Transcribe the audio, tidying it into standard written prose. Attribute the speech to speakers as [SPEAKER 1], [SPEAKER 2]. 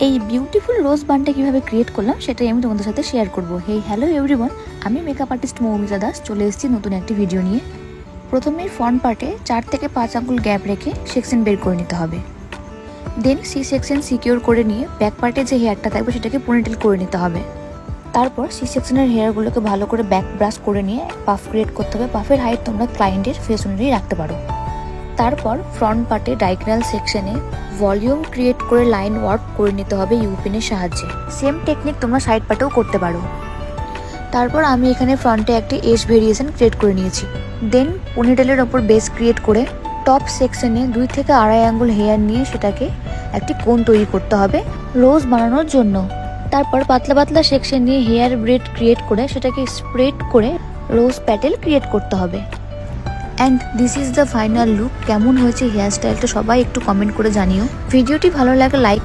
[SPEAKER 1] এই বিউটিফুল রোজ বানটা কিভাবে ক্রিয়েট করলাম সেটাই আমি তোমাদের সাথে শেয়ার করব। হেই হ্যালো এভরিওয়ান, আমি মেকআপ আর্টিস্ট মৌমিতা দাস চলে এসেছি নতুন একটি ভিডিও নিয়ে। প্রথমে ফ্রন্ট পার্টে 4 থেকে 5 আঙ্গুল গ্যাপ রেখে সেকশন বের করে নিতে হবে। দেন সি সেকশন সিকিউর করে নিয়ে ব্যাক পার্টে যে হেয়ারটা থাকবে সেটাকে পনিটেল করে নিতে হবে। তারপর সি সেকশনের হেয়ারগুলোকে ভালো করে ব্যাক ব্রাশ করে নিয়ে পাফ ক্রিয়েট করতে হবে। পাফের হাইট তোমরা ক্লায়েন্টের ফেস অনুযায়ী রাখতে পারো। তারপর ফ্রন্ট পার্টে ডায়াগোনাল সেকশনে ভলিউম ক্রিয়েট করে লাইন ওয়ার্ক করে নিতে হবে ইউপিনের সাহায্যে। সেম টেকনিক তোমরা সাইড পার্টেও করতে পারো। তারপর আমি এখানে ফ্রন্টে একটি এজ ভেরিয়েশন ক্রিয়েট করে নিয়েছি। দেন পনিটেলের ওপর বেস ক্রিয়েট করে টপ সেকশনে 2 থেকে 2.5 আঙ্গুল হেয়ার নিয়ে সেটাকে একটি কোণ তৈরি করতে হবে রোজ বানানোর জন্য। তারপর পাতলা পাতলা সেকশন নিয়ে হেয়ার ব্রেড ক্রিয়েট করে সেটাকে স্প্রেড করে রোজ প্যাটেল ক্রিয়েট করতে হবে। And this is the final look. কেমন হয়েছে হেয়ার স্টাইলটা সবাই একটু কমেন্ট করে জানিও। ভিডিওটি ভালো লাগে লাইক